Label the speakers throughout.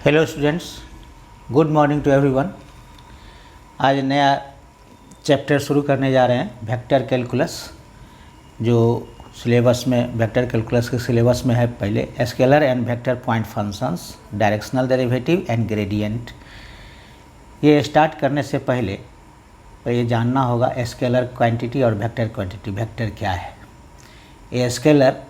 Speaker 1: Hello students, good morning to everyone. आज नया chapter शुरू करने जा रहे हैं, वेक्टर कैलकुलस, जो सिलेबस में वेक्टर कैलकुलस के सिलेबस में है। पहले scalar and vector point functions, directional derivative and gradient. ये स्टार्ट करने से पहले तो ये जानना होगा स्केलर क्वांटिटी और वेक्टर क्वांटिटी। वेक्टर क्या है? A scalar,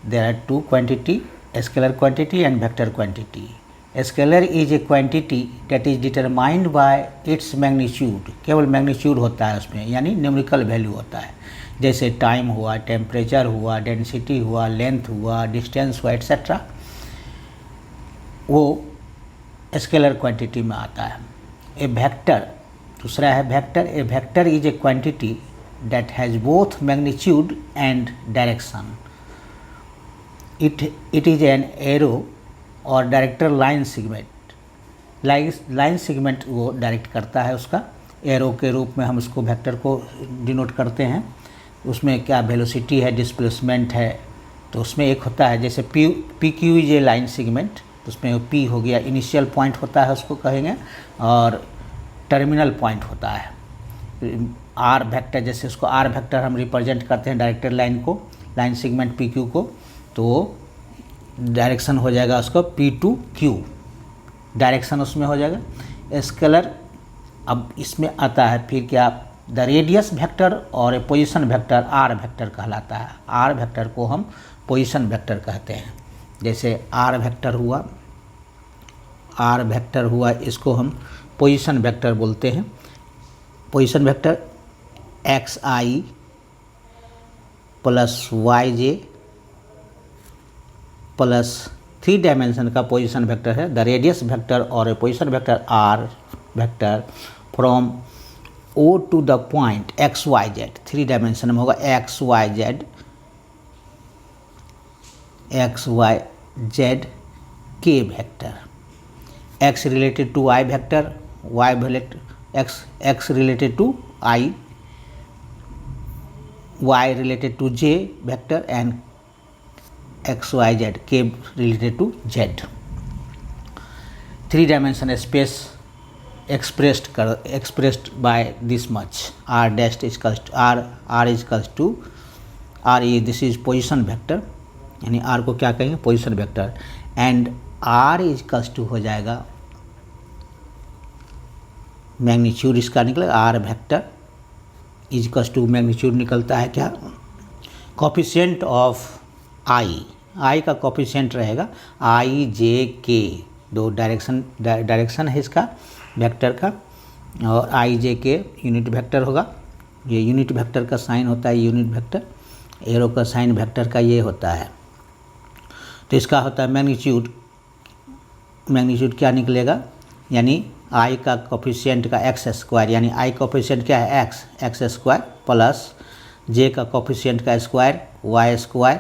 Speaker 1: there are two quantity, scalar quantity and vector quantity. Scalar is a quantity that is determined by its magnitude. केवल मैग्नीट्यूड होता है उसमें, यानी न्यूमेरिकल वैल्यू होता है। जैसे टाइम हुआ, टेम्परेचर हुआ, डेंसिटी हुआ, लेंथ हुआ, डिस्टेंस हुआ, एट्सेट्रा, वो स्केलर क्वांटिटी में आता है। ए वेक्टर, दूसरा है vector. A vector is a quantity that has both magnitude and direction. It is an arrow और director line segment. Line segment वो डायरेक्ट करता है, उसका एरो के रूप में हम उसको वेक्टर को डिनोट करते हैं। उसमें क्या वेलोसिटी है, डिस्प्लेसमेंट है, तो उसमें एक होता है जैसे P Q is a line segment, तो उसमें पी हो गया इनिशियल पॉइंट होता है, उसको कहेंगे, और टर्मिनल पॉइंट होता है। आर वेक्टर, जैसे उसको आर वेक्टर हम रिप्रेजेंट करते हैं डायरेक्टर लाइन को, लाइन सेगमेंट पी क्यू को, तो डायरेक्शन हो जाएगा उसको पी टू क्यू, डायरेक्शन उसमें हो जाएगा। स्केलर अब इसमें आता है फिर क्या, द रेडियस वेक्टर और a position vector R vector कहलाता है। आर वेक्टर को हम पोजीशन वेक्टर कहते हैं। जैसे आर वेक्टर हुआ, इसको हम पोजीशन वेक्टर बोलते हैं। पोजीशन वेक्टर एक्स आई प्लस वाई जे प्लस 3 डायमेंशन का पोजीशन वेक्टर है। द रेडियस वेक्टर और a position vector R vector from O to the point X Y Z. 3 dimension में होगा एक्स वाई जेड के vector. X related to Y vector, Y X related to I, Y related to J vector, and X Y Z K related to Z. 3 dimension space expressed by this much, r dash is equals to r is equals to r, this is position vector, यानी r को क्या कहेंगे, position vector, and r is equals to हो जाएगा magnitude, इसका निकलेगा r vector is equals to magnitude निकलता है क्या, कोफिशिएंट ऑफ आई का कोफिशिएंट रहेगा आई जे के। दो डायरेक्शन है इसका वेक्टर का, और आई जे के यूनिट वेक्टर होगा। ये यूनिट वेक्टर का साइन होता है यूनिट वेक्टर, एरो का साइन वेक्टर का ये होता है। तो इसका होता है मैग्नीट्यूड क्या निकलेगा, यानी आई का कोफिशिएंट का एक्स स्क्वायर, यानी आई कोफिशिएंट क्या है एक्स स्क्वायर, प्लस जे का कोफिशिएंट का स्क्वायर वाई स्क्वायर,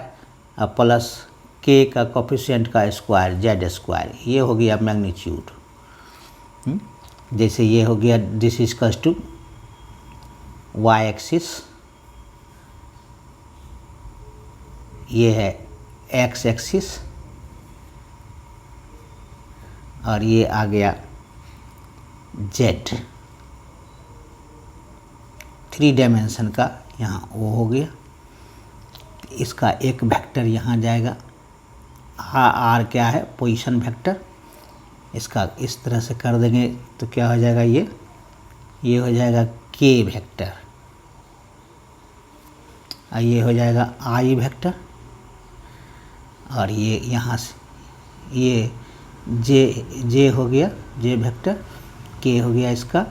Speaker 1: प्लस के का कोफिशिएंट का स्क्वायर जेड स्क्वायर। ये हो गया मैग्नीट्यूड। जैसे ये हो गया, this is equals to Y axis, ये है एक्स एक्सिस, और ये आ गया जेड। 3 डायमेंशन का यहाँ वो हो गया। इसका एक वेक्टर यहाँ जाएगा, आर क्या है, पोजीशन वेक्टर। इसका इस तरह से कर देंगे तो क्या हो जाएगा, ये हो जाएगा के वेक्टर, और ये हो जाएगा आई वेक्टर, और ये यहाँ से ये जे हो गया जे वेक्टर, के हो गया इसका,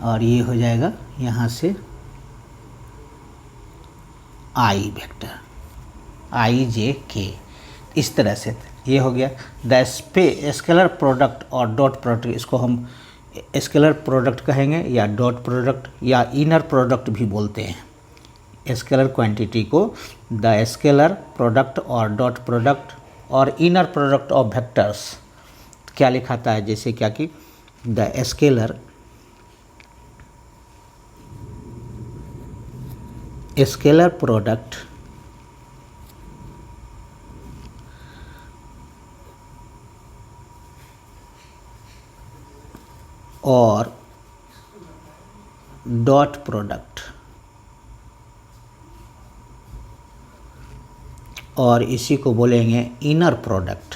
Speaker 1: और ये हो जाएगा यहाँ से आई वेक्टर, आई जे के। इस तरह से ये हो गया द स्केलर प्रोडक्ट और डॉट प्रोडक्ट। इसको हम स्केलर प्रोडक्ट कहेंगे या डॉट प्रोडक्ट या इनर प्रोडक्ट भी बोलते हैं। स्केलर क्वांटिटी को द स्केलर प्रोडक्ट और डॉट प्रोडक्ट और इनर प्रोडक्ट ऑफ वेक्टर्स क्या लिखाता है, जैसे क्या कि द स्केलर प्रोडक्ट और डॉट प्रोडक्ट, और इसी को बोलेंगे inner product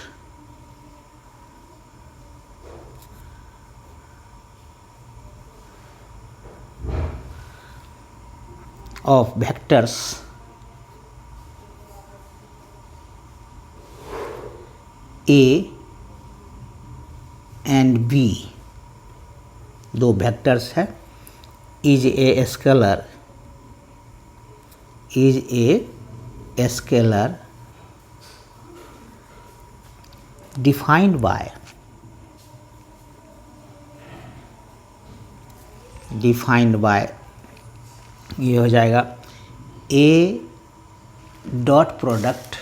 Speaker 1: of vectors A and B. दो वेक्टर्स है, is a scalar defined by ये हो जाएगा A dot product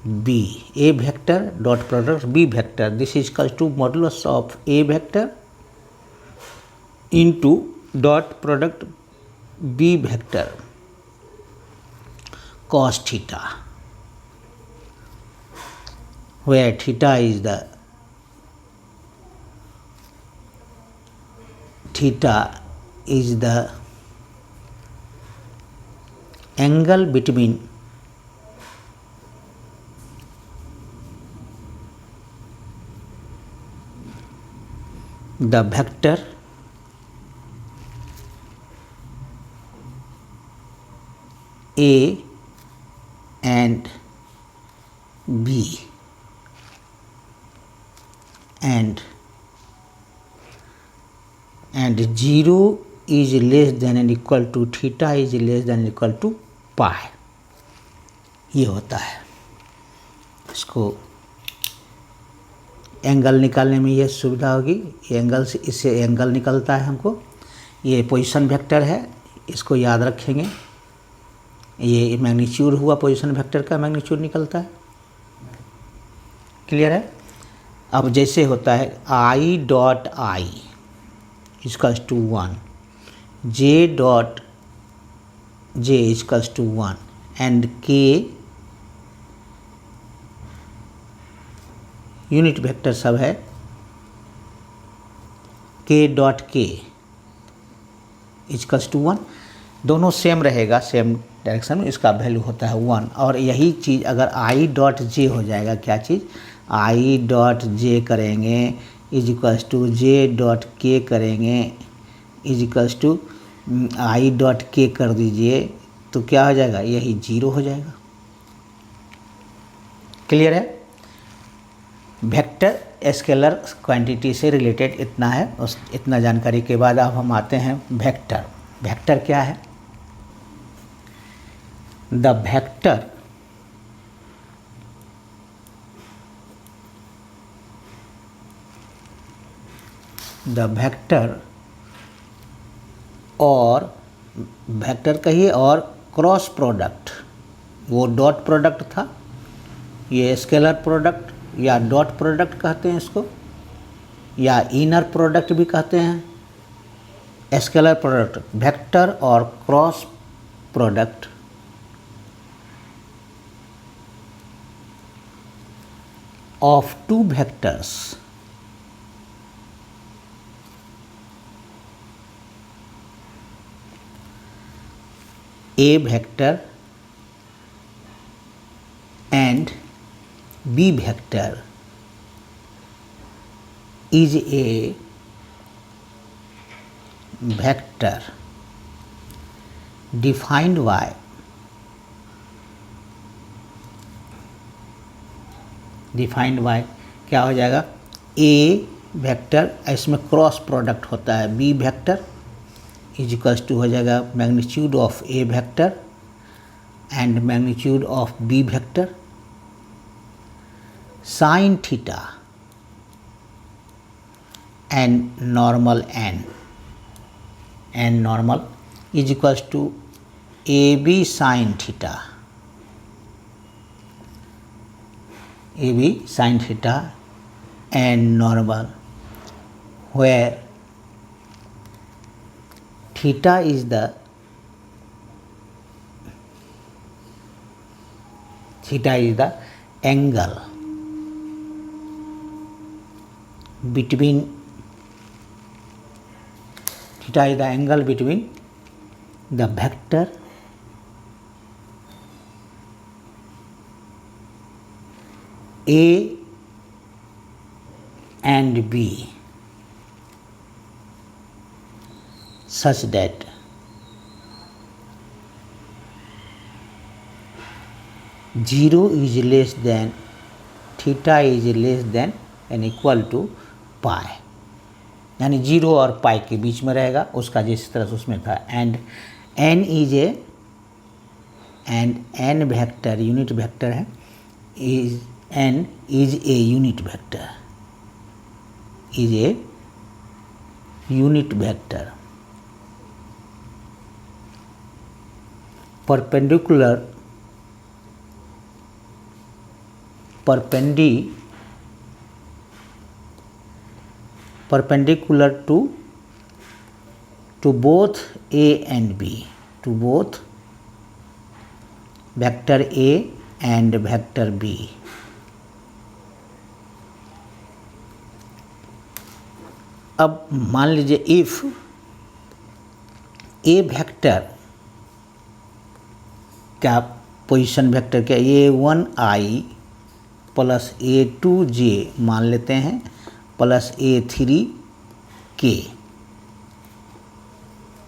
Speaker 1: B, A vector dot product B vector, this is equal to modulus of A vector into dot product B vector cos theta, where theta is the angle between the vector A and B and 0 is less than and equal to theta is less than and equal to pi, ये होता है। इसको angle निकालने में ये सुविधा होगी, ये एंगल से इससे एंगल निकलता है हमको। ये पोजीशन वेक्टर है, इसको याद रखेंगे। ये मैग्नीट्यूड हुआ, पोजीशन वेक्टर का मैग्नीट्यूड निकलता है। क्लियर है? अब जैसे होता है I dot I is equals to 1, J dot J is equals to 1 and K unit vector सब है, के डॉट के इजकल्स टू 1, दोनों सेम रहेगा, सेम डायरेक्शन में, इसका वैल्यू होता है 1। और यही चीज़ अगर आई डॉट जे हो जाएगा, क्या चीज़, आई डॉट जे करेंगे is equals to J dot K करेंगे is equals to I dot K कर दीजिए, तो क्या हो जाएगा, यही 0 हो जाएगा। क्लियर है? वेक्टर स्केलर क्वांटिटी से रिलेटेड इतना है। उस इतना जानकारी के बाद अब हम आते हैं वेक्टर। वेक्टर क्या है? The vector और वेक्टर कहिए और क्रॉस प्रोडक्ट, वो डॉट प्रोडक्ट था, ये स्केलर प्रोडक्ट या डॉट प्रोडक्ट कहते हैं इसको, या इनर प्रोडक्ट भी कहते हैं। स्केलर प्रोडक्ट, वेक्टर और cross product of two vectors A vector and B vector is a vector defined by क्या हो जाएगा, ए वेक्टर, इसमें क्रॉस प्रोडक्ट होता है, B vector is equals to हो जाएगा magnitude of A vector and magnitude of B vector sine theta and normal N normal is equals to A B sine theta, AB sin theta and normal, where theta is the angle between theta is the angle between the vector A and B such that zero is less than theta is less than and equal to पाई, यानी zero और पाई के बीच में रहेगा, उसका जिस तरह से उसमें था। And N is a N vector unit vector है, is N is a unit vector, is a unit vector perpendicular to both A and B, to both vector A and vector B। अब मान लीजिए if A vector का position vector क्या A1i plus A2j मान लेते हैं plus A3k,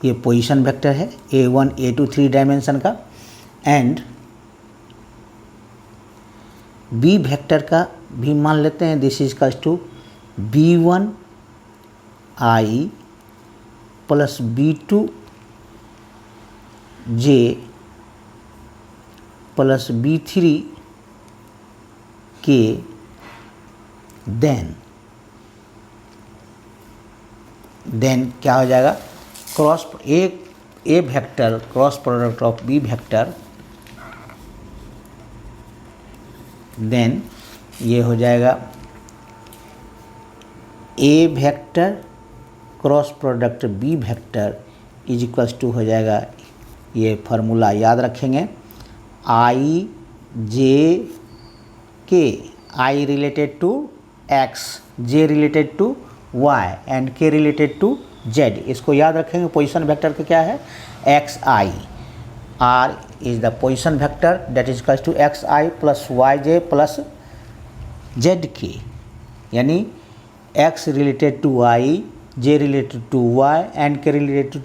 Speaker 1: ये position vector है A1 A2 3 डायमेंशन का। एंड B वेक्टर का भी मान लेते हैं, this is equals to B1i plus B2j plus B3k। Then क्या हो जाएगा, cross A vector cross product of B vector, then ये हो जाएगा A vector cross product B vector is equals to हो जाएगा, ये फार्मूला याद रखेंगे, I J K, I related to X, J related to Y and के related to Z. इसको याद रखेंगे, पोजीशन वेक्टर का क्या है x I, are is the position vector that is equals to X I plus Y J plus Z K, यानी X related to I, J related to Y and के related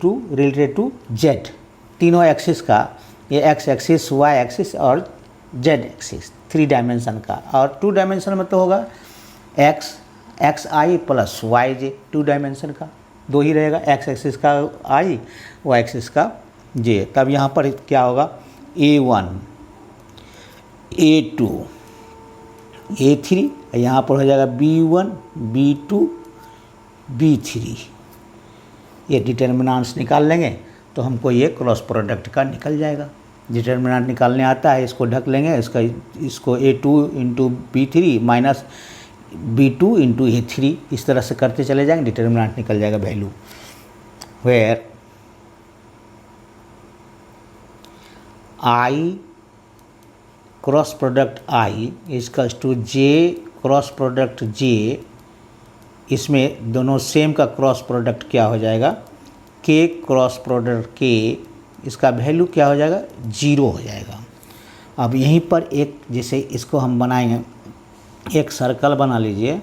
Speaker 1: to Z. तीनों axis का, ये x axis, Y axis और Z axis, 3 dimension का। और 2 dimension में तो होगा एक्स आई प्लस वाई जे, 2 डायमेंशन का 2 ही रहेगा, एक्स एक्सिस का आई, वाई एक्सिस का जे। तब यहाँ पर क्या होगा A1 A2 A3, यहाँ पर हो जाएगा B1 B2 B3। ये डिटर्मिनेंट्स निकाल लेंगे तो हमको ये क्रॉस प्रोडक्ट का निकल जाएगा। डिटर्मिनेंट निकालने आता है, इसको ढक लेंगे, इसको A2 into B3 minus B2 into A3, इस तरह से करते चले जाएंगे, डिटर्मिनेंट निकल जाएगा value. Where I cross product I is equals to J cross product J, इसमें दोनों सेम का क्रॉस प्रोडक्ट क्या हो जाएगा K क्रॉस प्रोडक्ट K, इसका वैल्यू क्या हो जाएगा 0 हो जाएगा। अब यहीं पर एक, जैसे इसको हम बनाएंगे, एक सर्कल बना लीजिए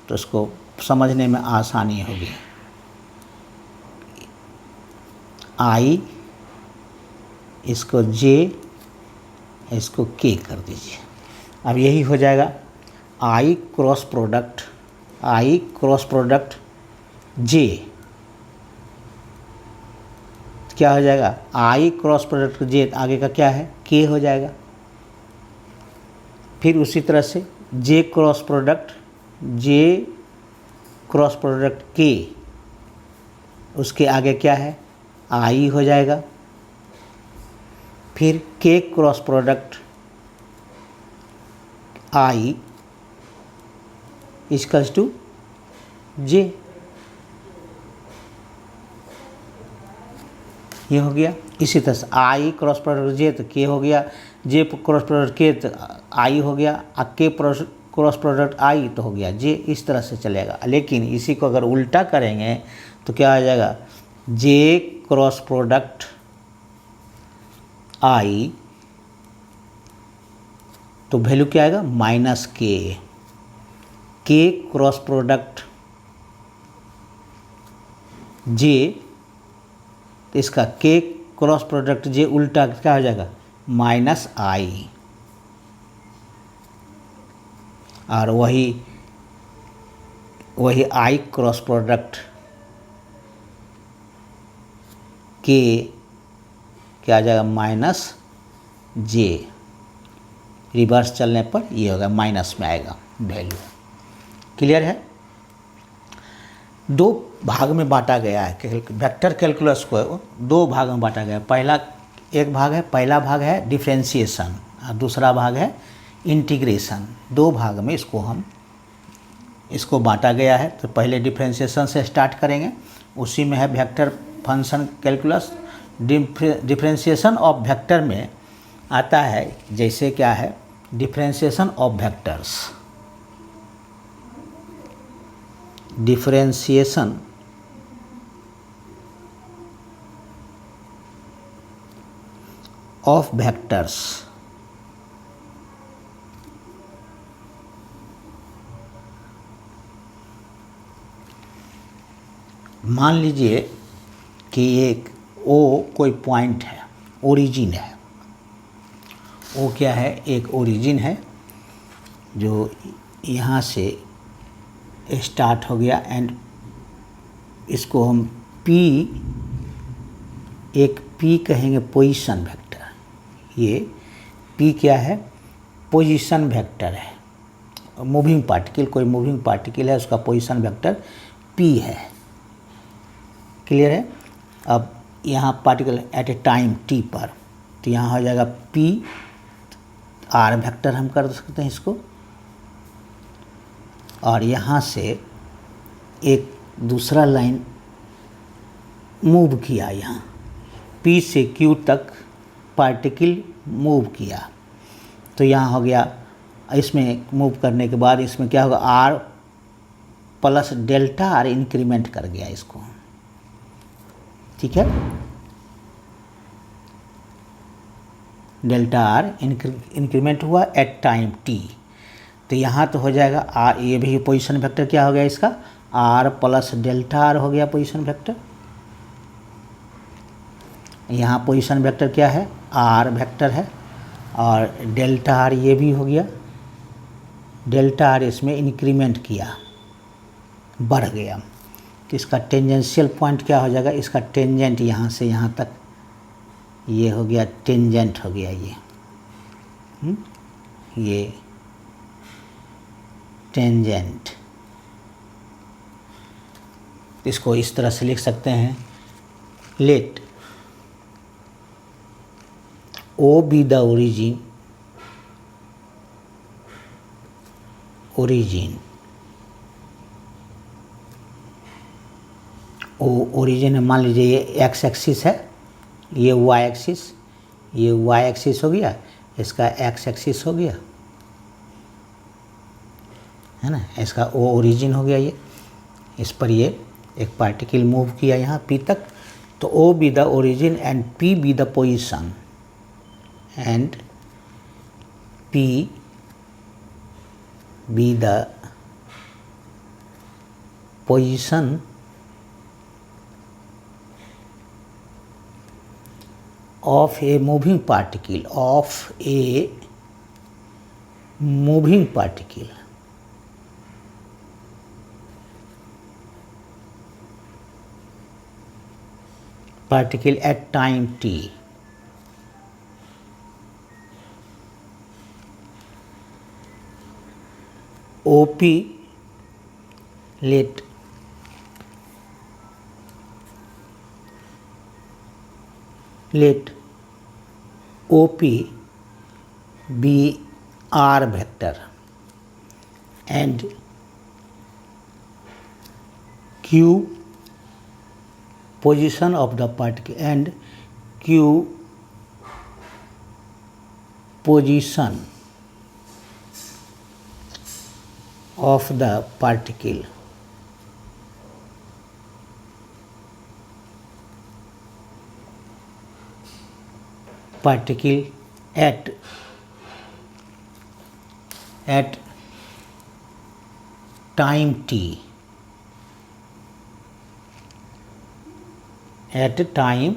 Speaker 1: तो इसको समझने में आसानी होगी। I, इसको J, इसको K कर दीजिए। अब यही हो जाएगा I क्रॉस प्रोडक्ट J, क्या हो जाएगा I क्रॉस प्रोडक्ट J, आगे का क्या है K हो जाएगा। फिर उसी तरह से J क्रॉस प्रोडक्ट K, उसके आगे क्या है I हो जाएगा। फिर K cross product I equals to J, ये हो गया। इसी तरह से I क्रॉस प्रोडक्ट J तो K हो गया, J क्रॉस प्रोडक्ट K तो I हो गया, K क्रॉस प्रोडक्ट I तो हो गया J। इस तरह से चलेगा। लेकिन इसी को अगर उल्टा करेंगे तो क्या आ जाएगा जे क्रॉस प्रोडक्ट आई, तो वैल्यू क्या आएगा माइनस के क्रॉस प्रोडक्ट जे, तो इसका के क्रॉस प्रोडक्ट जे उल्टा क्या हो जाएगा माइनस आई, और वही आई क्रॉस प्रोडक्ट के क्या आ जाएगा माइनस जे, रिवर्स चलने पर ये होगा माइनस में आएगा वैल्यू। क्लियर है? दो भाग में बांटा गया है वेक्टर कैलकुलस को, दो भाग में बांटा गया है। पहला भाग है डिफरेंशिएशन और दूसरा भाग है इंटीग्रेशन। दो भाग में इसको बांटा गया है। तो पहले डिफरेंशिएशन से स्टार्ट करेंगे, उसी में है vector function calculus. Differentiation of vector में आता है जैसे क्या है differentiation of vectors, differentiation of vectors. मान लीजिए कि एक ओ कोई पॉइंट है, ओरिजिन है। ओ क्या है, एक ओरिजिन है जो यहाँ से स्टार्ट हो गया एंड इसको हम पी, एक पी कहेंगे पोजीशन वेक्टर। ये पी क्या है, पोजीशन वेक्टर है। मूविंग पार्टिकल, कोई मूविंग पार्टिकल है, उसका पोजीशन वेक्टर पी है। क्लियर है? अब यहाँ particle at A time T पर, तो यहाँ हो जाएगा पी आर वेक्टर हम कर सकते हैं इसको। और यहाँ से एक दूसरा लाइन मूव किया, यहाँ पी से क्यू तक पार्टिकल मूव किया, तो यहाँ हो गया। इसमें मूव करने के बाद इसमें क्या होगा, R plus delta R increment कर गया इसको। ठीक है, डेल्टा आर इंक्रीमेंट हुआ एट टाइम टी। तो यहाँ तो हो जाएगा आर, ये भी पोजीशन वेक्टर क्या हो गया इसका, आर प्लस डेल्टा आर हो गया पोजीशन वेक्टर। यहाँ पोजीशन वेक्टर क्या है, आर वेक्टर है, और डेल्टा आर ये भी हो गया। डेल्टा आर इसमें इंक्रीमेंट किया, बढ़ गया। तो इसका टेंजेंशियल पॉइंट क्या हो जाएगा, इसका टेंजेंट यहाँ से यहाँ तक ये हो गया, टेंजेंट हो गया ये टेंजेंट। इसको इस तरह से लिख सकते हैं, let O be the origin, origin है। मान लीजिए ये एक्स एक्सिस है, ये वाई एक्सिस, ये वाई एक्सिस हो गया, इसका एक्स एक्सिस हो गया, है ना। इसका ओ ओरिजिन हो गया, ये इस पर ये एक पार्टिकल मूव किया यहाँ पी तक। तो O be the origin and P be the position, and P be the position of a moving particle, particle at time t. OP, let OP be R vector and Q position of the particle, and Q position of the particle particle at time t, at time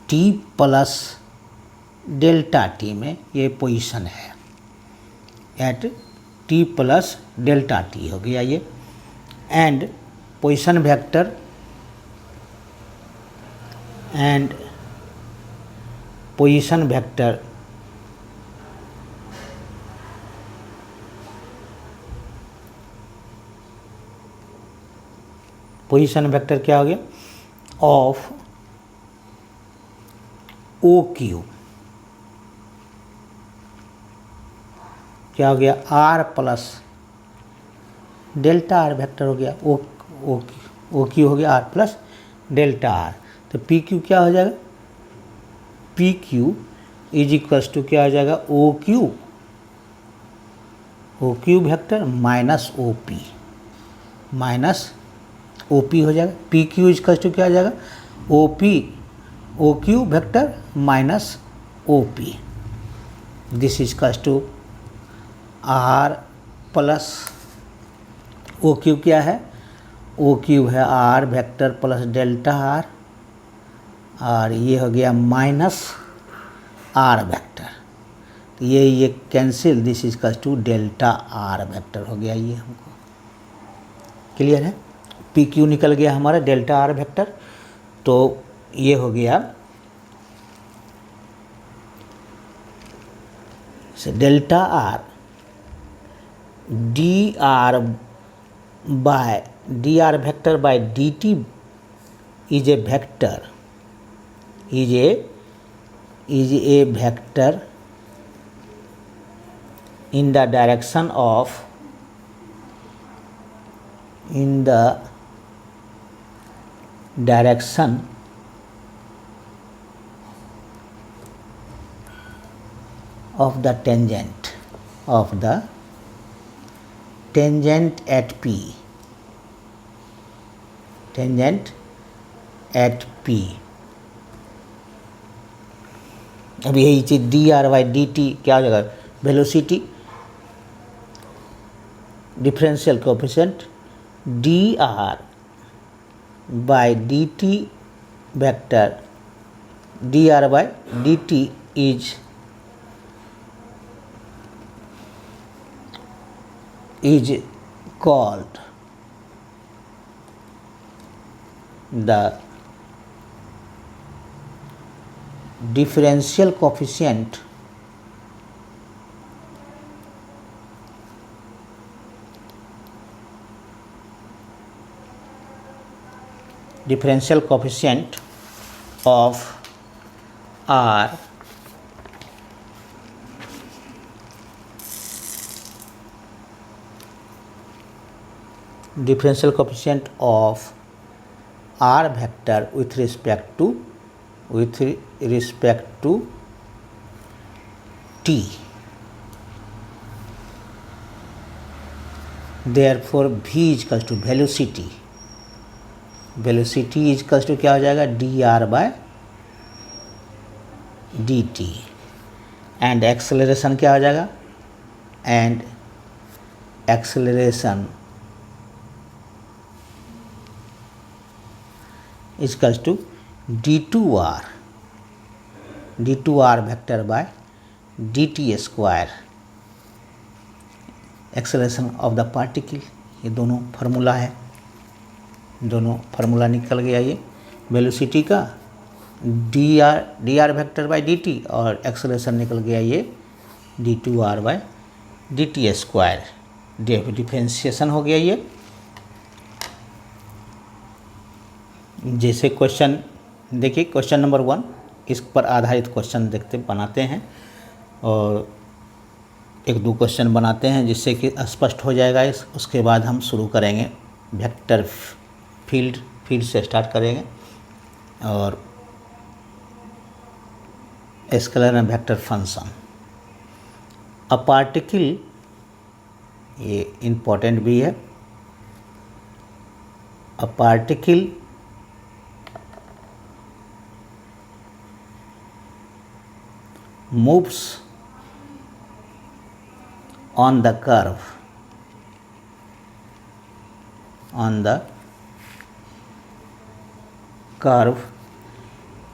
Speaker 1: t plus delta t में ये position है, at t plus delta t हो गया ये। And position vector position vector क्या हो गया, of O Q क्या हो गया, r plus delta r vector हो गया, ओ क्यू हो गया आर प्लस डेल्टा आर। तो पी क्यू क्या हो जाएगा, P Q is equals to क्या हो जाएगा, O Q vector minus O P हो जाएगा। P Q is equals to क्या हो जाएगा, O Q vector minus O P. This is equals to r plus O Q क्या है, ओ क्यू है r vector plus delta r, और ये हो गया माइनस आर वेक्टर। तो ये cancel, this is equals to delta r vector हो गया। ये हमको क्लियर है, पी क्यू निकल गया हमारा डेल्टा आर वेक्टर। तो ये हो गया delta R D R vector bye D T is a vector in the direction of the tangent at P। अब यही चीज D r by d T क्या हो जाएगा, velocity differential coefficient D r by d T vector, D r by d T is called the differential coefficient of R differential coefficient of R vector with respect to t। Therefore v is equals to velocity is equals to क्या हो जाएगा, d r by D t. And acceleration क्या हो जाएगा, and acceleration is equals to d2r vector by dt square, acceleration of the particle. ये दोनों formula है, दोनों फार्मूला निकल गया। ये वेलोसिटी का D R vector by d T, और एक्सेलरेशन निकल गया ये d2r by d T square. Differentiation हो गया ये। जैसे क्वेश्चन देखिए, क्वेश्चन नंबर 1 इस पर आधारित क्वेश्चन बनाते हैं, और एक दो क्वेश्चन बनाते हैं जिससे कि स्पष्ट हो जाएगा। उसके बाद हम शुरू करेंगे वेक्टर फील्ड से स्टार्ट करेंगे, और scalar and vector function. A particle, ये इम्पोर्टेंट भी है, a particle moves on the curve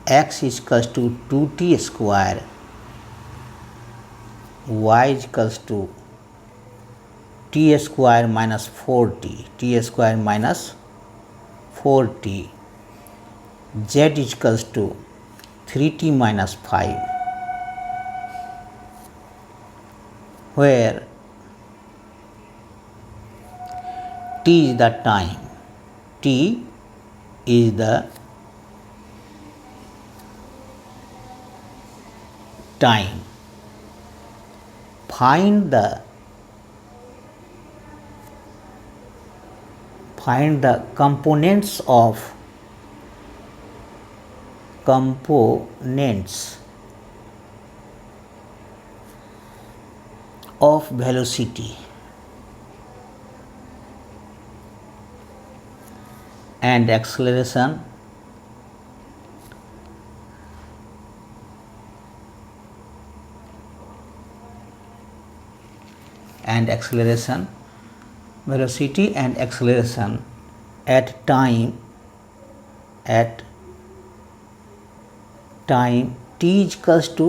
Speaker 1: x is equals to 2t square, y is equals to t square minus 4t, z is equals to 3t minus 5, where t is the time. T is the time. Find the components of velocity and acceleration velocity and acceleration at time t is equals to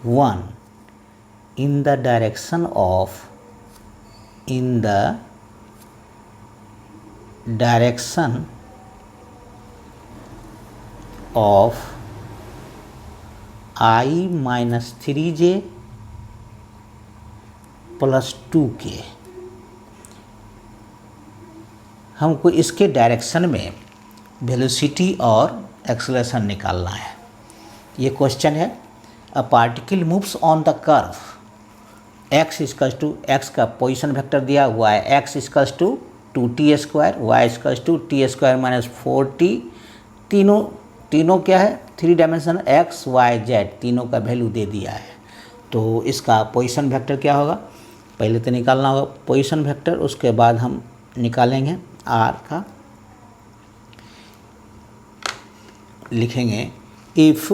Speaker 1: 1 in the direction of I minus 3j plus 2k। हमको इसके direction में velocity और acceleration निकालना है। ये question है। A particle moves on the curve x equals to, x का position vector दिया हुआ है, x equals to 2t square, y equals to t square minus 4t। तीनों क्या है, 3 डायमेंशन x y z तीनों का वैल्यू दे दिया है। तो इसका पोजीशन वेक्टर क्या होगा, पहले तो निकालना होगा पोजीशन वेक्टर, उसके बाद हम निकालेंगे r का। लिखेंगे if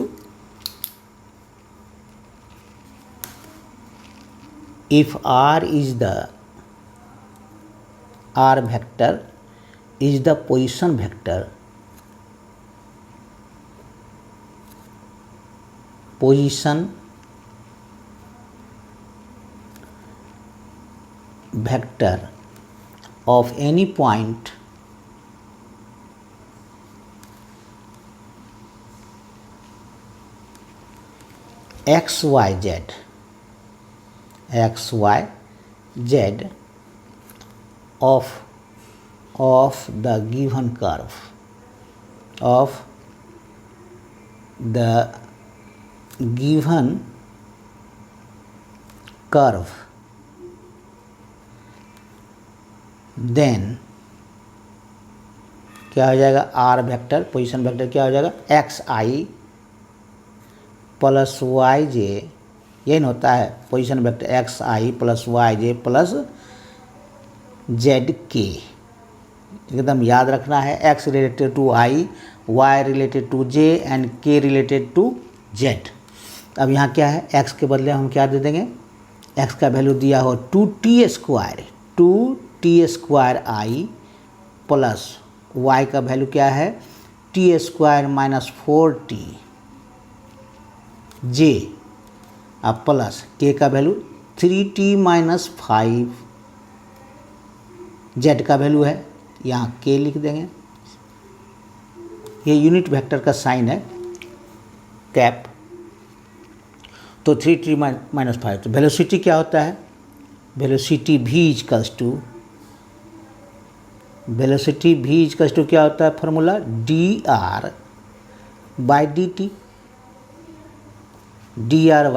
Speaker 1: r is the r vector is the position vector of any point x y z of the given curve then क्या हो जाएगा, आर वेक्टर पोजीशन वेक्टर क्या हो जाएगा, एक्स आई प्लस वाई जे, यही होता है पोजीशन वेक्टर एक्स आई plus Y जे plus Z k. एकदम याद रखना है, x related to I, Y related to j and के रिलेटेड टू जेड। अब यहाँ क्या है, एक्स के बदले हम क्या दे देंगे, एक्स का वैल्यू दिया हो 2t स्क्वायर आई प्लस वाई का वैल्यू क्या है t स्क्वायर माइनस 4t जे अब प्लस के का वैल्यू 3t माइनस 5 जेड का वैल्यू है, यहाँ के लिख देंगे। ये यूनिट वेक्टर का साइन है कैप। तो 3t माइनस 5, तो वेलोसिटी क्या होता है, वेलोसिटी v इक्वल्स टू क्या होता है फार्मूला, dr बाई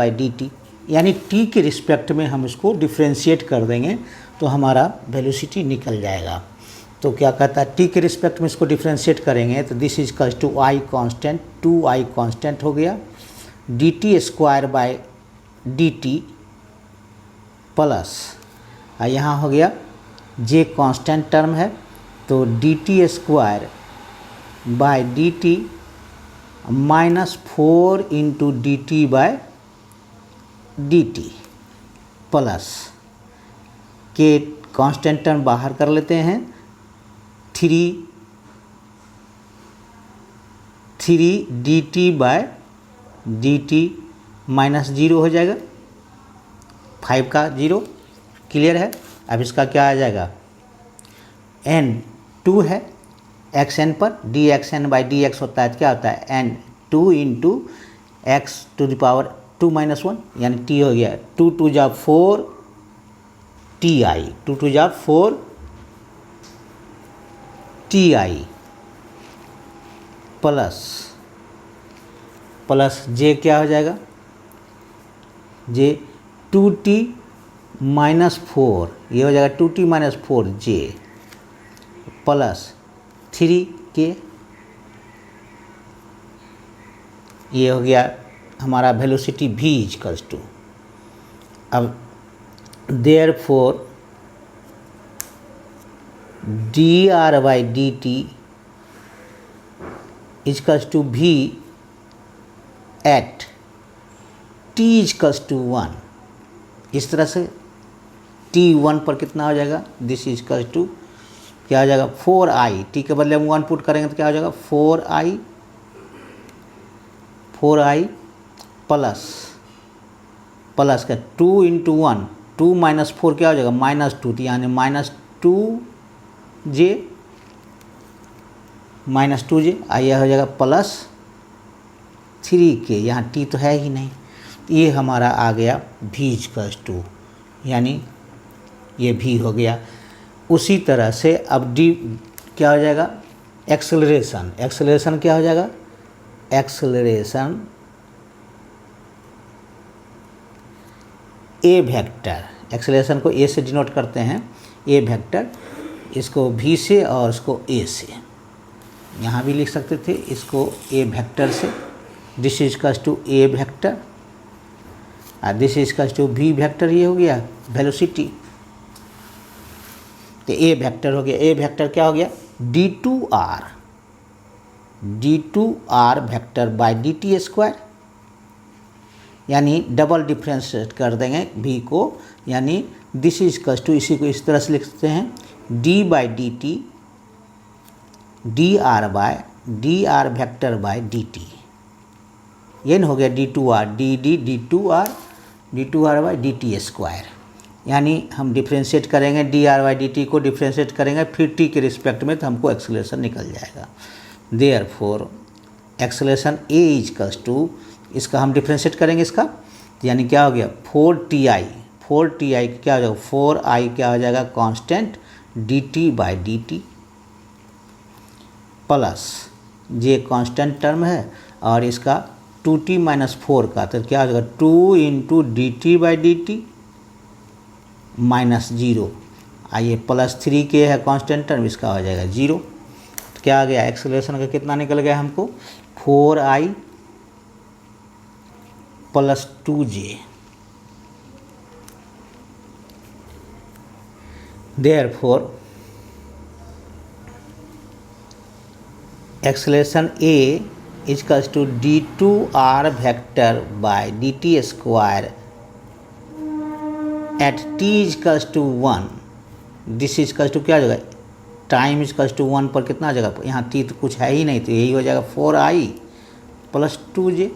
Speaker 1: dt, यानी t के रिस्पेक्ट में हम इसको डिफ्रेंशिएट कर देंगे तो हमारा वेलोसिटी निकल जाएगा। तो क्या कहता है, t के रिस्पेक्ट में इसको डिफ्रेंशिएट करेंगे तो this is equals to i constant, 2i constant हो गया, dt square by dt plus यहाँ हो गया j कांस्टेंट टर्म है तो dt square by dt minus 4 into dt by dt plus k constant term बाहर कर लेते हैं, 3 dt बाय dt माइनस 0 हो जाएगा, 5 का 0 क्लियर है। अब इसका क्या आ जाएगा, n 2 है xn पर, dxn बाई dx होता है, क्या होता है n 2 into x to the power 2 minus 1 यानी t हो गया 2 2 जा 4 ti, 2 2 जा 4 ti प्लस j क्या हो जाएगा, j 2t माइनस 4, ये हो जाएगा 2t minus 4j plus 3k, ये हो गया हमारा वेलोसिटी v इक्वल्स टू। अब therefore dr by dt equals to v at t equals to 1। इस तरह से t1 पर कितना हो जाएगा, दिस इक्वल्स टू क्या हो जाएगा 4i, t के बदले हम 1 पुट करेंगे तो क्या हो जाएगा 4i प्लस का 2 इंटू 1, 2 माइनस 4 क्या हो जाएगा माइनस 2, यानी माइनस 2j आइए हो जाएगा प्लस 3k, यहाँ t तो है ही नहीं, ये हमारा आ गया v इक्वल्स टू, यानी ये v हो गया। उसी तरह से अब d क्या हो जाएगा, एक्सेलरेशन क्या हो जाएगा, एक्सेलरेशन a वेक्टर, एक्सेलरेशन को a से डिनोट करते हैं, a वेक्टर, इसको v से और इसको a से, यहाँ भी लिख सकते थे इसको a वेक्टर से, this equals to a vector और this equals to v vector, ये हो गया वेलोसिटी। तो a वेक्टर हो गया, a वेक्टर क्या हो गया d2r vector by dt square, यानी डबल डिफ्रेंशिएट कर देंगे v को, यानी दिस इक्वल्स टू, इसी को इस तरह से लिख सकते हैं d by dt dr by dr vector by dt, ये न हो गया d2r d2r by dt square, यानी हम डिफ्रेंशिएट करेंगे dr बाई dt को डिफ्रेंशिएट करेंगे फिर t के रिस्पेक्ट में, तो हमको एक्सेलरेशन निकल जाएगा। Therefore acceleration a equals to, इसका हम डिफ्रेंशिएट करेंगे इसका, यानी क्या हो गया 4ti क्या हो जाएगा 4i क्या हो जाएगा constant dt by dt plus J constant term है और इसका 2t माइनस 4 का, तो क्या हो जाएगा 2 into dt by dt minus 0, आइए प्लस 3k है कांस्टेंट टर्म, इसका हो जाएगा 0। तो क्या आ गया, एक्सेलरेशन का कितना निकल गया हमको 4i plus 2j। Therefore acceleration a equals to d2r vector by dt square at t equals to 1, this equals to क्या हो जाएगा टाइम इक्वल्स टू 1 पर कितना आ जाएगा, यहाँ t तो कुछ है ही नहीं, तो यही हो जाएगा 4i प्लस 2j,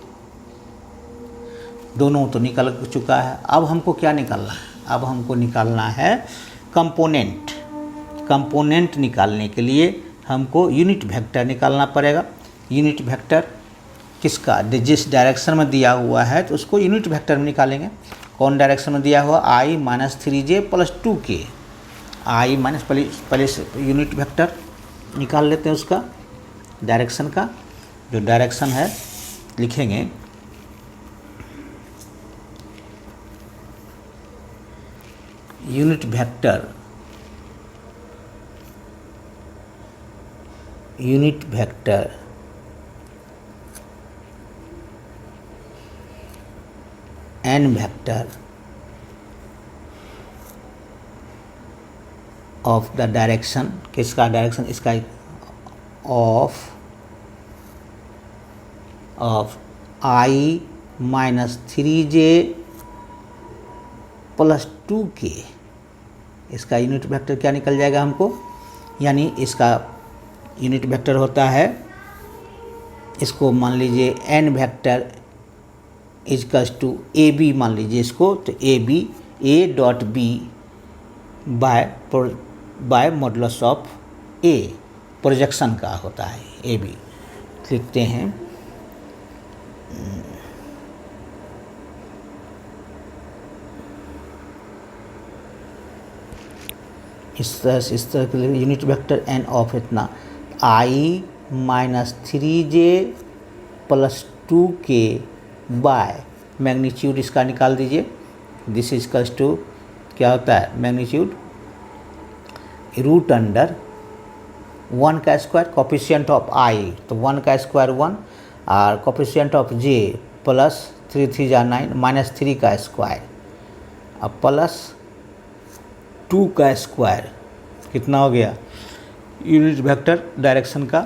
Speaker 1: दोनों तो निकल चुका है। अब हमको क्या निकालना है, अब हमको निकालना है कंपोनेंट। कंपोनेंट निकालने के लिए हमको यूनिट वेक्टर निकालना पड़ेगा। यूनिट वेक्टर किसका, जिस डायरेक्शन में दिया हुआ है तो उसको यूनिट वेक्टर में निकालेंगे। कौन डायरेक्शन में दिया हुआ, i minus 3j plus 2k, i minus पहले यूनिट वेक्टर निकाल लेते हैं उसका डायरेक्शन का, जो डायरेक्शन है लिखेंगे unit vector n vector of the direction, किसका डायरेक्शन, इसका of i minus 3j plus 2k, इसका यूनिट वेक्टर क्या निकल जाएगा हमको, यानी इसका यूनिट वेक्टर होता है, इसको मान लीजिए n vector equals to A b मान लीजिए इसको, तो a b a dot b by modulus of a, projection का होता है ए बी। लिखते हैं इस तरह के लिए यूनिट वेक्टर एन ऑफ इतना I minus 3j plus 2k by magnitude इसका निकाल दीजिए। दिस इज इक्वल्स टू क्या होता है मैग्नीट्यूड रूट अंडर 1 का स्क्वायर, कोफिशिएंट ऑफ आई तो 1 का स्क्वायर 1 और कोफिशिएंट ऑफ j प्लस 3 3 जा 9 माइनस 3 का स्क्वायर अब प्लस 2 का स्क्वायर, कितना हो गया यूनिट वेक्टर डायरेक्शन का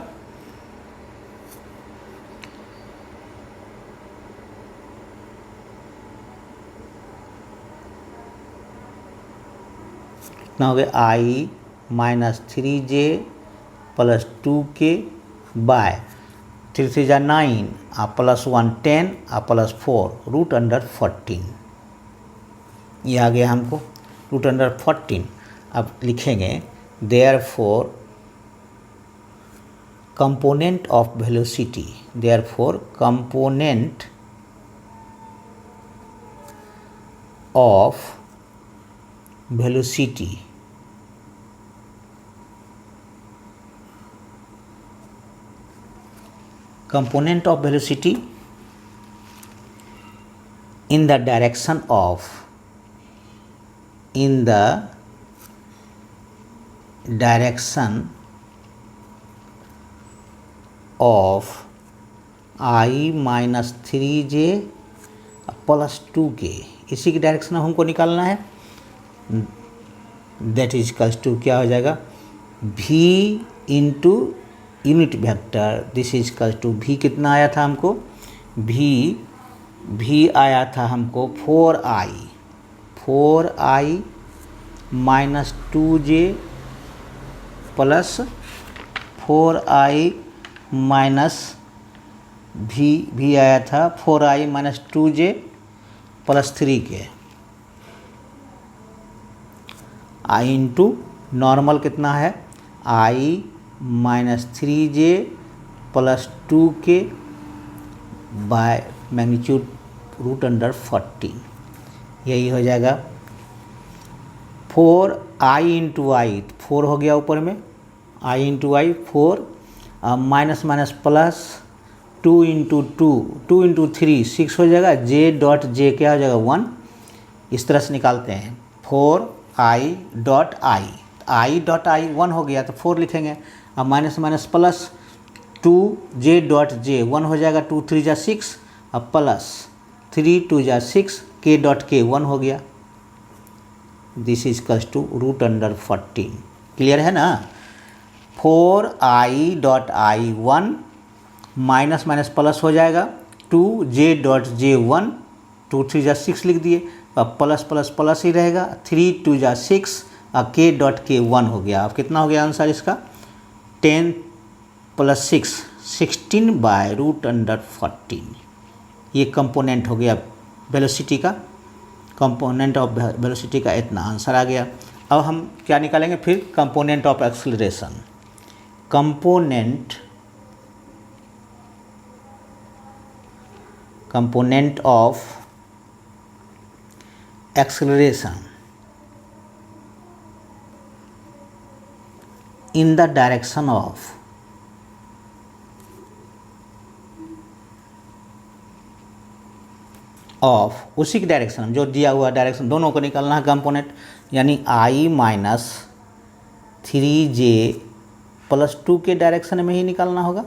Speaker 1: कितना हो गया आई minus 3j plus 2k bye 3 3 जा 9 आ प्लस 1 10 आ प्लस 4 रूट अंडर 14, ये आ गया हमको रूट अंडर 14। अब लिखेंगे therefore component of velocity, therefore component of velocity component of velocity in the direction of I minus 3j plus 2k, इसी की direction हमको निकालना है। दैट इज इक्वल्स टू क्या हो जाएगा v into unit vector, this is equals to v कितना आया था हमको v आया था हमको 4i minus 2j plus 4i minus v आया था 4i minus 2j plus 3k, i into normal कितना है i minus 3j plus 2k by magnitude root under 14, यही हो जाएगा 4i इंटू आई, 4 हो गया ऊपर में i into I 4 minus minus plus 2 into 2 into 3 6 हो जाएगा, j डॉट j क्या हो जाएगा 1, इस तरह से निकालते हैं 4i डॉट आई 1 हो गया तो 4 लिखेंगे, अब minus minus plus 2j dot j 1 हो जाएगा 2 3 जा 6, अब प्लस 3 2 जा 6 k डॉट k 1 हो गया, this is equals to root under 14। Clear है ना। 4i dot i 1 minus minus plus हो जाएगा 2j डॉट j 1 2 3 जा 6 लिख दिए, अब प्लस प्लस प्लस ही रहेगा 3 2 जा 6 और k डॉट k 1 हो गया। अब कितना हो गया आंसर इसका 10 प्लस 6 16 बाय रूट अंडर 14, ये कंपोनेंट हो गया वेलोसिटी का, कंपोनेंट ऑफ वेलोसिटी का इतना आंसर आ गया। अब हम क्या निकालेंगे फिर component of acceleration, component of acceleration in the direction of उसी की डायरेक्शन जो दिया हुआ डायरेक्शन दोनों को निकालना है कंपोनेंट, यानी i माइनस 3j प्लस 2 के डायरेक्शन में ही निकालना होगा।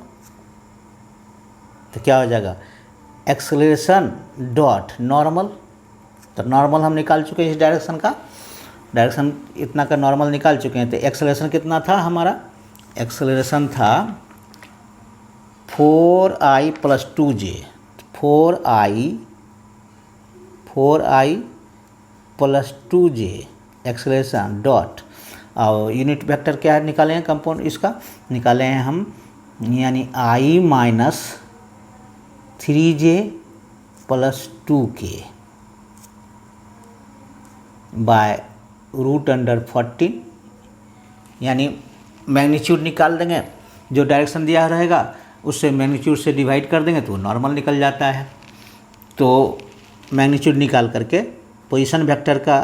Speaker 1: तो क्या हो जाएगा एक्सेलरेशन डॉट नॉर्मल, तो नॉर्मल हम निकाल चुके हैं इस डायरेक्शन का, डायरेक्शन इतना का नॉर्मल निकाल चुके हैं। तो एक्सेलरेशन कितना था हमारा, एक्सेलरेशन था 4i plus 2j, 4i plus 2j acceleration dot, और यूनिट वेक्टर क्या निकाले हैं, कंपाउंड इसका निकाले हैं हम, यानी I minus 3j plus 2k by root under 14, यानी मैग्नीट्यूड निकाल देंगे, जो डायरेक्शन दिया रहेगा उससे मैग्नीट्यूड से डिवाइड कर देंगे तो नॉर्मल निकल जाता है। तो मैग्नीट्यूड निकाल करके पोजीशन वेक्टर का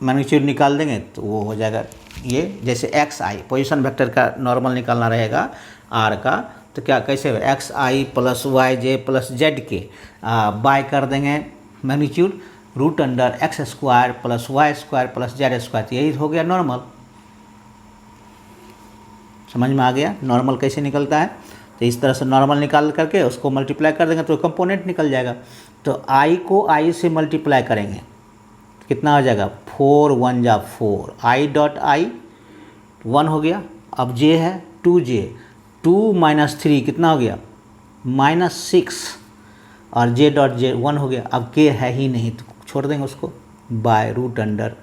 Speaker 1: मैग्नीट्यूड निकाल देंगे तो वो हो जाएगा ये, जैसे एक्स आई पोजीशन वेक्टर का नॉर्मल निकालना रहेगा आर का, तो क्या कैसे एक्स आई प्लस वाई जे प्लस जेड के बाय कर देंगे magnitude root under x square plus Y square plus Z square, तो यही हो गया नॉर्मल। समझ में आ गया नॉर्मल कैसे निकलता है। तो इस तरह से नॉर्मल निकाल करके उसको मल्टीप्लाई कर देंगे तो कंपोनेंट निकल जाएगा। तो आई को आई से मल्टीप्लाई करेंगे कितना हो जाएगा, 4 1 जा 4, आई डॉट आई 1 हो गया, अब जे है 2j, 2 माइनस 3 कितना हो गया -6, और जे डॉट जे 1 हो गया। अब के है ही नहीं तो छोड़ देंगे उसको, बाय रूट अंडर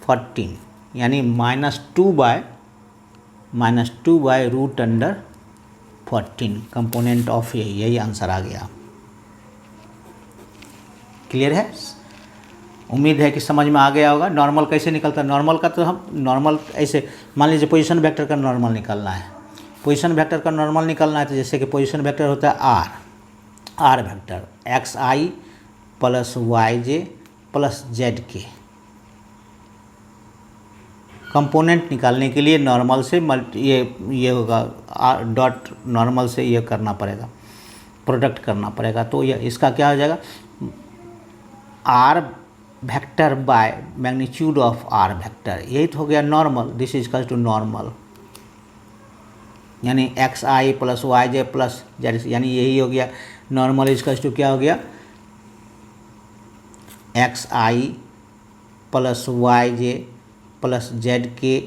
Speaker 1: 14, यानी -2 by root under 14 component of यही आंसर आ गया। क्लियर है, उम्मीद है कि समझ में आ गया होगा। नॉर्मल कैसे निकलता है, नॉर्मल का तो हम नॉर्मल ऐसे मान लीजिए पोजीशन वेक्टर का नॉर्मल निकालना है, पोजीशन वेक्टर का नॉर्मल निकालना है तो जैसे कि पोजीशन वेक्टर होता है आर वेक्टर एक्स आई प्लस वाई जे प्लस जेड के, कंपोनेंट निकालने के लिए नॉर्मल से ये होगा डॉट नॉर्मल से ये करना पड़ेगा, प्रोडक्ट करना पड़ेगा। तो ये इसका क्या हो जाएगा, r vector by magnitude of r vector, यही तो हो गया normal. This is equal to normal, यानी एक्स आई प्लस वाई जे प्लस जेड, यानी यही हो गया नॉर्मल। इक्वल टू क्या हो गया, एक्स आई प्लस वाई जे प्लस जेड के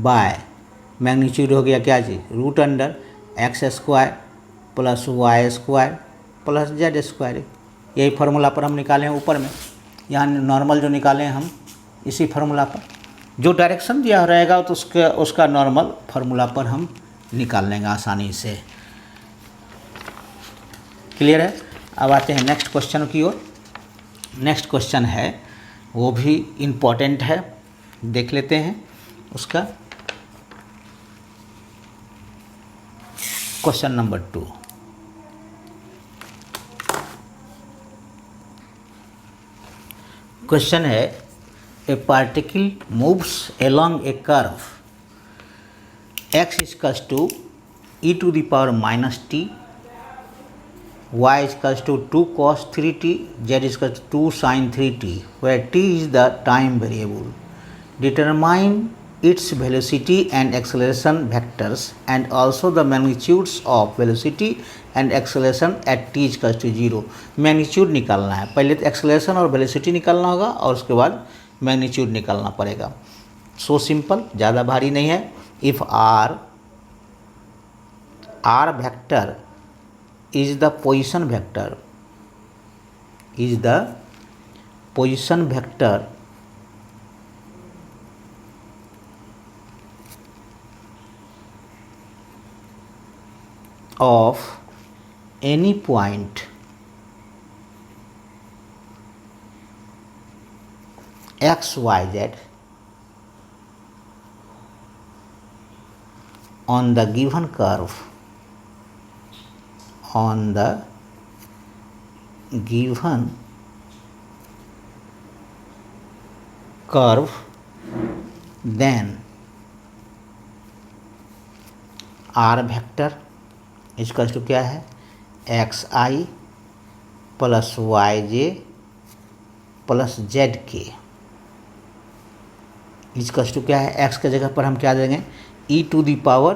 Speaker 1: बाय मैग्नीट्यूड हो गया क्या चीज़, root under x square plus Y square plus Z square. यही फार्मूला पर हम निकाले हैं ऊपर में, यहाँ नॉर्मल जो निकाले हैं हम इसी फार्मूला पर, जो डायरेक्शन दिया रहेगा तो उसका नॉर्मल फार्मूला पर हम निकाल लेंगे आसानी से। क्लियर है। अब आते हैं नेक्स्ट क्वेश्चन की ओर। नेक्स्ट क्वेश्चन है वो भी इम्पोर्टेंट है, देख लेते हैं उसका। क्वेश्चन नंबर 2, क्वेश्चन है a particle moves along a curve x equals to e to the power -t, y equals to 2 cos 3t, z equals to 2 sin 3t, where t is the time variable. Determine its velocity and acceleration vectors and also the magnitudes of velocity and acceleration at t equals to 0. Magnitude निकालना है, पहले तो acceleration और velocity निकालना होगा और उसके बाद मैग्नीट्यूड निकालना पड़ेगा। सो सिंपल, ज़्यादा भारी नहीं है। If r vector is the position vector of any point x y z on the given curve, then r vector equal to क्या है, x I plus Y J plus Z k equal to क्या है, x के जगह पर हम क्या देंगे, e to the power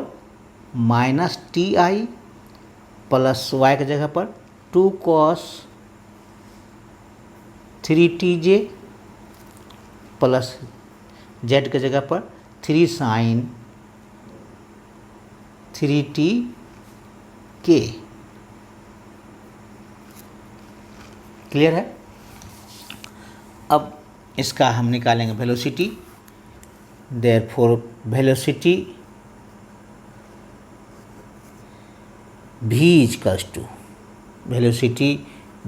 Speaker 1: -ti plus y के जगह पर 2 cos 3tj प्लस जेड के जगह पर 3 sin 3t के। क्लियर है। अब इसका हम निकालेंगे velocity. Therefore velocity v equals to velocity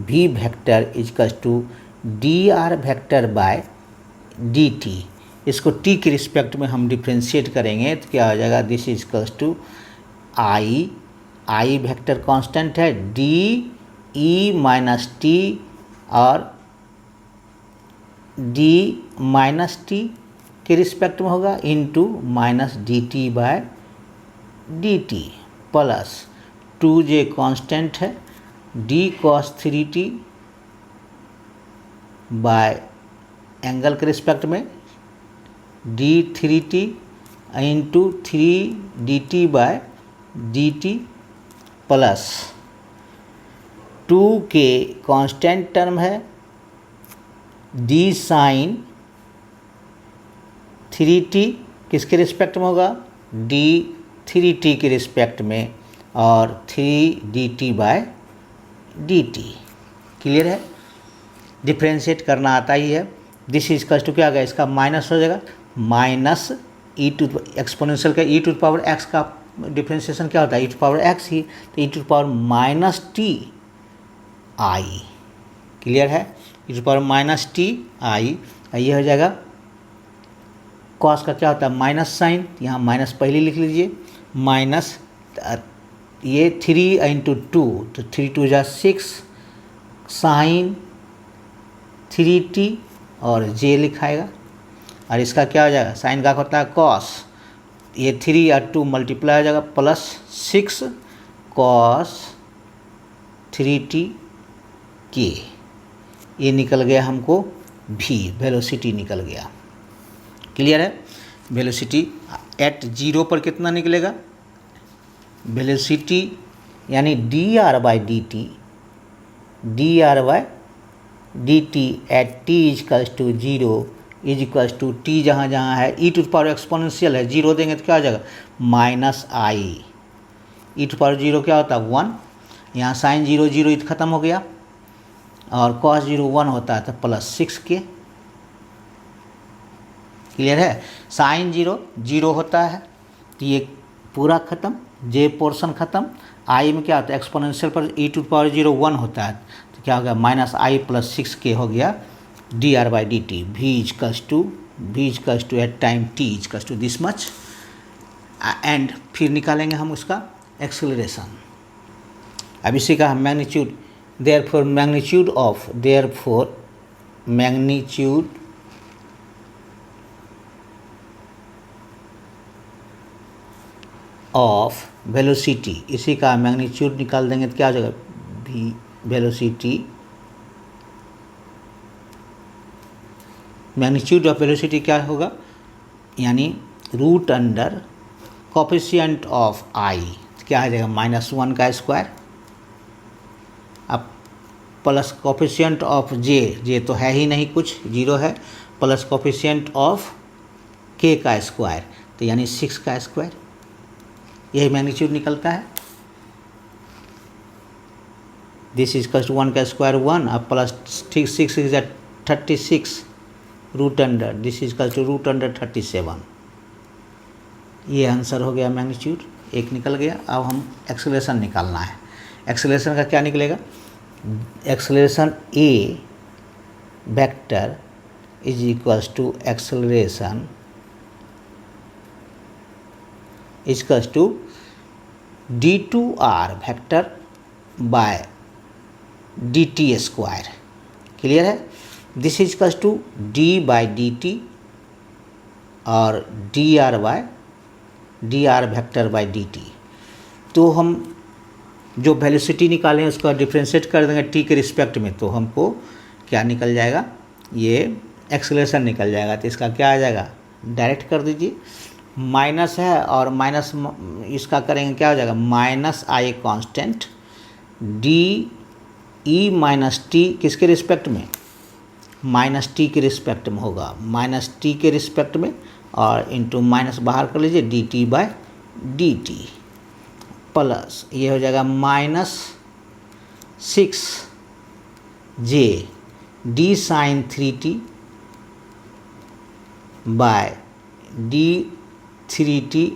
Speaker 1: v vector equals to dr vector by dt। इसको t के रिस्पेक्ट में हम डिफ्रेंशिएट करेंगे तो क्या हो जाएगा, this equals to i vector constant है, d e माइनस टी और d माइनस टी के रिस्पेक्ट में होगा into minus d T by D T plus 2j constant है, d cos 3t by angle के रिस्पेक्ट में d 3t into 3dt by dt plus 2k constant term है, d sine 3t किसके respect में होगा, d 3t के respect में और 3dt बाय dt। क्लियर है, डिफ्रेंशिएट करना आता ही है। दिस इज इक्वल्स टू क्या आ गया, इसका माइनस हो जाएगा, माइनस ई टू एक्सपोनेंशियल का ई टू पावर एक्स का डिफ्रेंशिएशन क्या होता है, ई टू पावर एक्स ही, तो E to power minus T I. Clear है, E to power minus T I. ये हो जाएगा कॉस का क्या होता है माइनस साइन, यहाँ माइनस पहले लिख लीजिए, माइनस ये 3 इंटू 2 तो 3 2 जा 6 साइन 3t और j लिखाएगा और इसका क्या हो जाएगा, साइन का होता है कॉस, ये 3 और 2 मल्टीप्लाई हो जाएगा प्लस 6 कॉस 3t k। ये निकल गया हमको v, वेलोसिटी निकल गया। क्लियर है, वेलोसिटी एट 0 पर कितना निकलेगा, वेलोसिटी यानी dr by dt at t equals to 0 is equals to t जहाँ जहाँ है e टू पावर एक्सपोनेंशियल है, 0 देंगे तो क्या हो जाएगा minus i, e to power 0 क्या होता है 1, यहाँ साइन 0 0 ख़त्म हो गया और कॉस 0 1 होता है तो प्लस 6k। क्लियर है, साइन 0 0 होता है तो ये पूरा ख़त्म, जे पोर्शन ख़त्म, आई में क्या होता है एक्सपोनेंशियल पर ई टू पावर 0 1 होता है तो क्या हो गया माइनस आई प्लस 6k हो गया d r by d t. V equals to at time t equals to this much and फिर निकालेंगे हम उसका एक्सेलरेशन। अब इसी का हम magnitude, therefore magnitude of velocity, इसी का मैग्नीट्यूड निकाल देंगे तो क्या हो जाएगा, भी वेलोसिटी मैग्नीट्यूड ऑफ वेलोसिटी क्या होगा, यानी रूट अंडर कोफिशिएंट ऑफ आई क्या आ जाएगा -1 का स्क्वायर, अब प्लस कोफिशिएंट ऑफ जे तो है ही नहीं कुछ, 0 है, प्लस कोफिशिएंट ऑफ के का स्क्वायर तो यानी 6 का स्क्वायर, यही मैग्नीट्यूड निकलता है। दिस इज इक्वल्स टू 1 का स्क्वायर 1 अब plus 6 is 36 root under, this is equals to root under 37। ये आंसर हो गया मैग्नीट्यूड, एक निकल गया। अब हम एक्सेलरेशन निकालना है। एक्सेलरेशन का क्या निकलेगा, acceleration A vector is equals to acceleration is equals to d2r vector by dt square. Clear है, this equals to d by dt और dr वेक्टर बाय dt। तो हम जो वेलोसिटी निकालें उसका डिफ्रेंशिएट कर देंगे t के रिस्पेक्ट में, तो हमको क्या निकल जाएगा, ये एक्सेलरेशन निकल जाएगा। तो इसका क्या आ जाएगा, डायरेक्ट कर दीजिए, माइनस है और माइनस इसका करेंगे क्या हो जाएगा minus I constant D E minus T किसके रिस्पेक्ट में, माइनस टी के रिस्पेक्ट में होगा, माइनस टी के रिस्पेक्ट में और इंटू माइनस बाहर कर लीजिए D T by D T plus ये हो जाएगा -6 J D sine 3t by D 3t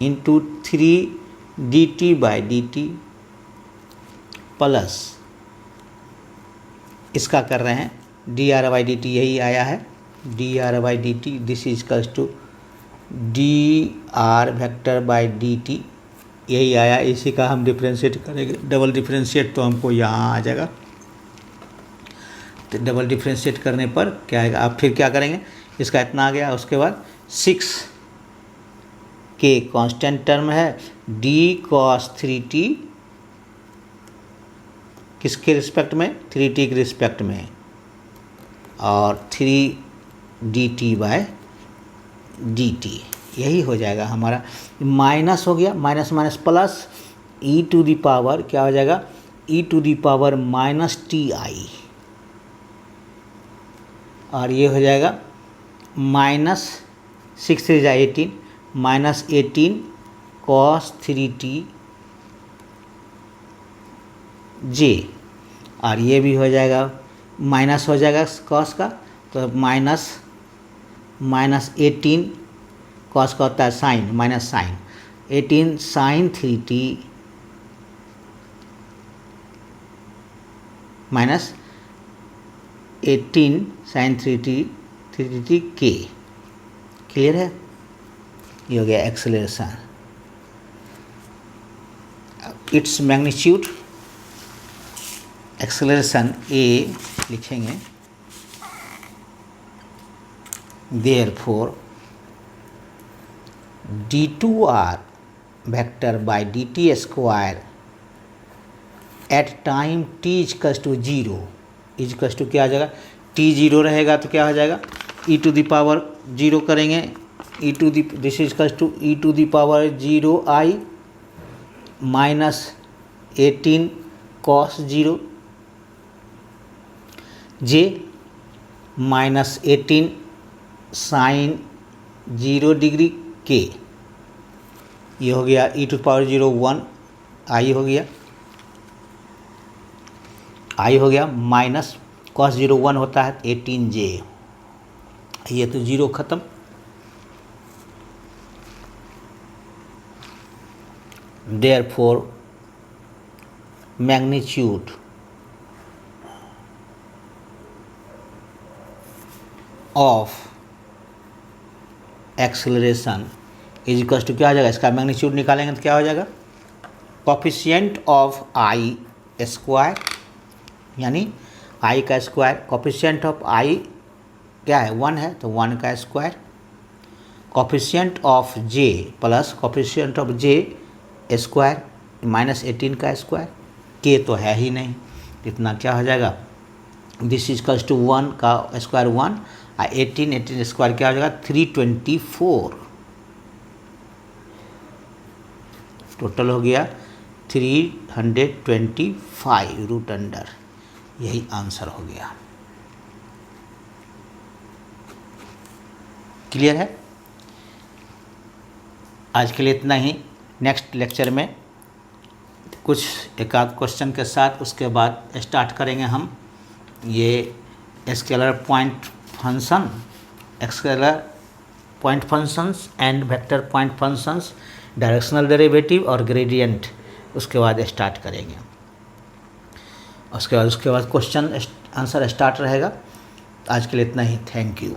Speaker 1: into 3dt by dt plus इसका कर रहे हैं dr बाई dt, यही आया है dr by dt, this is equals to dr vector by dt, यही आया। इसी का हम डिफ्रेंशिएट करेंगे, डबल डिफ्रेंशिएट तो हमको यहाँ आ जाएगा। तो डबल डिफ्रेंशिएट करने पर क्या आएगा, आप फिर क्या करेंगे, इसका इतना आ गया। उसके बाद 6 के कांस्टेंट टर्म है, d cos 3t किसके रिस्पेक्ट में, 3t के रिस्पेक्ट में, और 3dt बाय dt, यही हो जाएगा हमारा। माइनस हो गया, minus minus plus e to the power क्या हो जाएगा, e to the power minus ti, और ये हो जाएगा माइनस 6 3 जा 18 माइनस 18 cos 3t j, और ये भी हो जाएगा माइनस हो जाएगा cos का, तो माइनस 18 cos का होता है sine, minus sine 18 sine 3t minus 18 sine 3t k। Clear है, ये हो गया acceleration. It's magnitude, acceleration a लिखेंगे, therefore d2r vector by dt square at time t equals to 0, equals to क्या आ जाएगा, t 0 रहेगा तो क्या हो जाएगा, e टू दी पावर 0 करेंगे, e to the, this equals to e to the power 0i minus 18 cos 0 j minus 18 sine 0 degree k, ये हो गया e टू पावर 0 1 i हो गया, i हो गया माइनस cos 0 1 होता है 18j, ये तो 0 खत्म। Therefore magnitude of acceleration is equals to क्या हो जाएगा, इसका मैग्नीट्यूड निकालेंगे तो क्या हो जाएगा, कोफिशिएंट ऑफ आई स्क्वायर, यानी आई का स्क्वायर, कोफिशिएंट ऑफ आई क्या है 1 है तो 1 का square, coefficient of J plus coefficient of J square minus 18 का स्क्वायर, के तो है ही नहीं, इतना क्या हो जाएगा, दिस इज इक्वल्स टू 1 का स्क्वायर 1 और 18 स्क्वायर क्या हो जाएगा 324, टोटल हो गया 325 रूट अंडर, यही आंसर हो गया। क्लियर है, आज के लिए इतना ही। नेक्स्ट लेक्चर में कुछ एक आध क्वेश्चन के साथ उसके बाद स्टार्ट करेंगे हम ये scalar point function, scalar point functions and vector point functions, directional derivative और ग्रेडियंट, उसके बाद स्टार्ट करेंगे। उसके बाद क्वेश्चन आंसर स्टार्ट रहेगा। आज के लिए इतना ही, थैंक यू।